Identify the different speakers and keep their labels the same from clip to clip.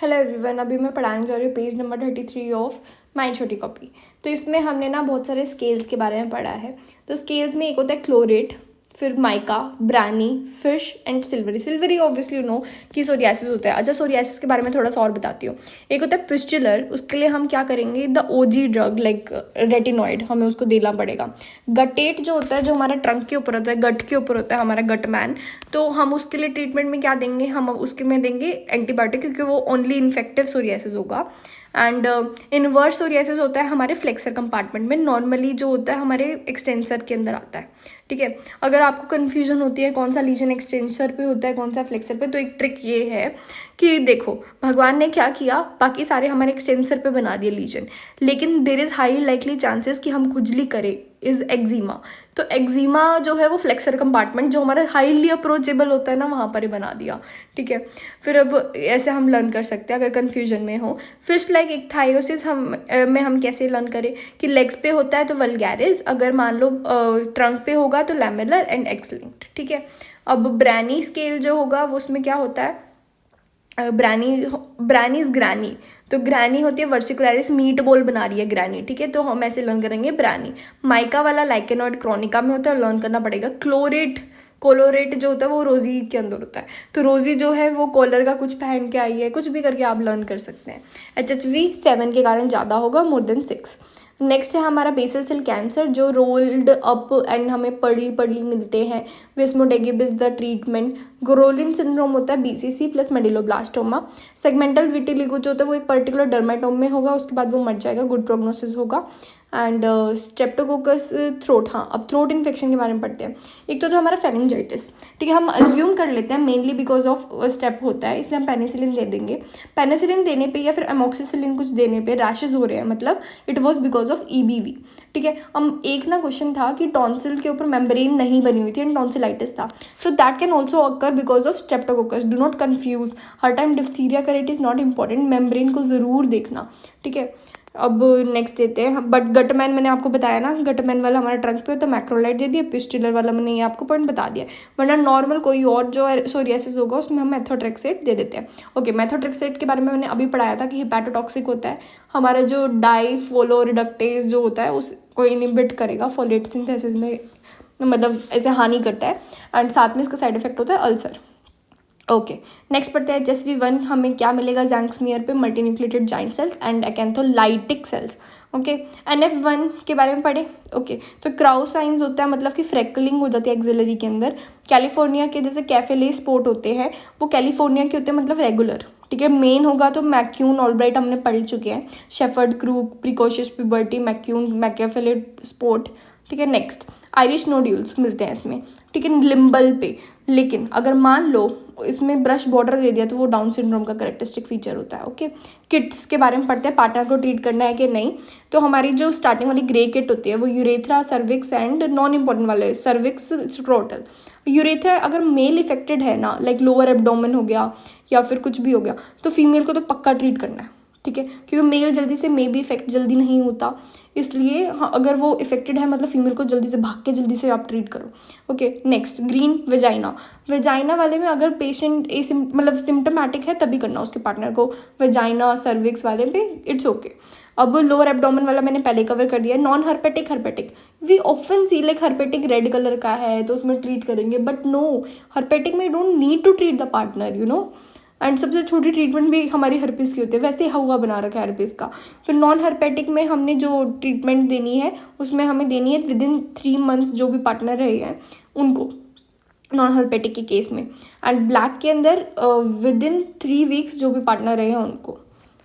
Speaker 1: Hello everyone, अभी मैं पढ़ाने जा रही हूँ पेज नंबर 33 ऑफ माई छोटी कॉपी। तो इसमें हमने ना बहुत सारे स्केल्स के बारे में पढ़ा है। तो स्केल्स में एक होता है क्लोरेट, फिर mica, branny, fish and silvery. Silvery obviously you know कि सोरियासिस होता है। अच्छा, सोरियासिस के बारे में थोड़ा सा और बताती हूँ। एक होता है पिस्टुलर, उसके लिए हम क्या करेंगे, the OG drug like retinoid, हमें उसको देना पड़ेगा। गटेट जो होता है, जो हमारा ट्रंक के ऊपर होता है, गट के ऊपर होता है, हमारा गट मैन, तो हम उसके लिए ट्रीटमेंट में क्या देंगे, हम उसके में देंगे एंटीबायोटिक, क्योंकि वो ओनली इन्फेक्टिव सोरियासिस होगा। एंड इनवर्स सोरियासिस होता है हमारे फ्लेक्सर कंपार्टमेंट में, नॉर्मली जो होता है हमारे एक्सटेंसर के अंदर आता है। ठीक है, अगर आपको कन्फ्यूजन होती है कौन सा लीजन एक्सटेंसर पे होता है कौन सा फ्लेक्सर पे, तो एक ट्रिक ये है कि देखो भगवान ने क्या किया, बाकी सारे हमारे एक्सटेंसर पे बना दिए लीजन, लेकिन there is high likely chances कि हम खुजली करें इज़ एक्जिमा। तो एक्जिमा जो है वो फ्लेक्सर कंपार्टमेंट जो हमारा हाईली अप्रोचेबल होता है ना, वहाँ पर ही बना दिया। ठीक है, फिर अब ऐसे हम लर्न कर सकते हैं अगर कन्फ्यूजन में हो। फिश लाइक इक्थायोसिस हम कैसे लर्न करें कि लेग्स पे होता है तो वल्गैरिस, अगर मान लो ट्रंक पे होगा तो लैमेलर एंड एक्स लिंक्ड। ठीक है, अब ब्रैनी स्केल जो होगा वो उसमें क्या होता है, ब्रानीज ग्रैनी, तो ग्रैनी होती है वर्सिकुलरिस, मीट बॉल बना रही है ग्रैनी। ठीक है, तो हम ऐसे लर्न करेंगे ब्रानी। माइका वाला लाइकेनॉइड क्रोनिका में होता है, लर्न करना पड़ेगा। कोलोरेट जो होता है वो रोजी के अंदर होता है, तो रोजी जो है वो कॉलर का कुछ पहन के आई है, कुछ भी करके आप लर्न कर सकते हैं। HHV 7 के कारण ज़्यादा होगा, मोर देन 6। नेक्स्ट है हमारा बेसल सेल कैंसर, जो रोल्ड अप एंड हमें पर्ली मिलते हैं। विस्मोडेगिबिस द ट्रीटमेंट। गोरोलिन सिंड्रोम होता है BCC प्लस मेडिलोब्लास्टोमा। सेगमेंटल विटिलिगो जो होता है वो एक पर्टिकुलर डर्मेटोम में होगा, उसके बाद वो मर जाएगा, गुड प्रोग्नोसिस होगा। And Streptococcus throat. हाँ, अब थ्रोट इन्फेक्शन के बारे में पढ़ते हैं। एक तो था हमारा फेरिंजाइटिस। ठीक है, हम अज्यूम कर लेते हैं मेनली बिकॉज ऑफ स्टेप होता है, इसलिए हम पेनिसिलिन दे देंगे। पेनिसिलिन देने पे या फिर एमोक्सिसिलिन कुछ देने पे रैशेज हो रहे हैं, मतलब it was because of EBV। ठीक है, हम एक ना क्वेश्चन था कि टॉन्सिल के ऊपर मेम्ब्रेन नहीं बनी हुई थी एंड टॉन्सिलाइटिस था, तो that can also occur because of streptococcus. Do not confuse, हर टाइम डिफ्थीरिया का rate is not important, membrane को ज़रूर देखना। ठीक है, अब नेक्स्ट देते हैं, बट गटमैन मैंने आपको बताया ना, गटमैन वाला हमारा ट्रंक पे होता है, मैक्रोलाइट दे दिया। पिस्टुलर वाला मैंने ये आपको पॉइंट बता दिया, वरना नॉर्मल कोई और जो सोरियासिस होगा उसमें हम मेथोट्रेक्सेट दे देते हैं। ओके, मेथोट्रेक्सेट के बारे में मैंने अभी पढ़ाया था कि हिपैटोटॉक्सिक होता है, हमारा जो डाइफोलोरिडक्टेज जो होता है उसको इनिबिट करेगा फोलेट सिंथेसिस में, मतलब ऐसे हानि करता है, एंड साथ में इसका साइड इफेक्ट होता है अल्सर। ओके, नेक्स्ट पढ़ते हैं HSV1, हमें क्या मिलेगा जैंक्समियर पे, multinucleated giant cells and acantholytic cells. Okay, NF1 के बारे में पढ़े। ओके, तो क्राउ साइंस होता है, मतलब कि फ्रेकलिंग हो जाती है एक्सिलरी के अंदर। कैलिफोर्निया के जैसे कैफेले स्पोर्ट होते हैं, वो कैलिफोर्निया के होते हैं, मतलब रेगुलर। ठीक है, मेन होगा तो मैक्यून ऑलब्राइट हमने पढ़ चुके हैं, shepherd crook, precocious puberty, McCune, मैकेफेले स्पोर्ट। ठीक है, नेक्स्ट आयरिश नोड्यूल्स मिलते हैं इसमें। ठीक है, लिम्बल पे, लेकिन अगर मान लो इसमें ब्रश बॉर्डर दे दिया तो वो डाउन सिंड्रोम का करेक्टरिस्टिक फीचर होता है। ओके, किट्स के बारे में पढ़ते हैं, पार्टनर को ट्रीट करना है कि नहीं। तो हमारी जो स्टार्टिंग वाली ग्रे किट होती है वो urethra, cervix and non important वाले सर्विक्स, स्क्रोटल। यूरेथ्रा अगर मेल इफेक्टेड है ना, लाइक लोअर एब्डोमेन हो गया या फिर कुछ भी हो गया, तो फीमेल को तो पक्का ट्रीट करना है। ठीक है, क्योंकि मेल जल्दी से मे बी इफेक्ट जल्दी नहीं होता, इसलिए हाँ, अगर वो इफेक्टेड है मतलब फीमेल को जल्दी से भाग के जल्दी से आप ट्रीट करो। Okay, next green vagina. Vagina वाले में अगर पेशेंट मतलब सिम्टोमेटिक है तभी करना उसके पार्टनर को। वेजाइना सर्विक्स वाले पे इट्स ओके। अब लोअर एब्डोमेन वाला मैंने पहले कवर कर दिया। Non herpetic, herpetic we often see like herpetic red colour का है तो उसमें ट्रीट करेंगे, बट नो, हर्पेटिक में don't need to treat the partner, you know. And सबसे छोटी ट्रीटमेंट भी हमारी हर्पिस की होती है, वैसे हवा बना रखा है हर्पिस का। फिर नॉन हर्पेटिक में हमने जो ट्रीटमेंट देनी है उसमें हमें देनी है विदिन 3 मंथ्स, जो भी पार्टनर रहे हैं उनको, नॉन हर्पेटिक के केस में। एंड ब्लैक के अंदर विदिन 3 वीक्स जो भी पार्टनर रहे हैं उनको।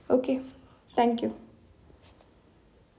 Speaker 1: Okay, thank you.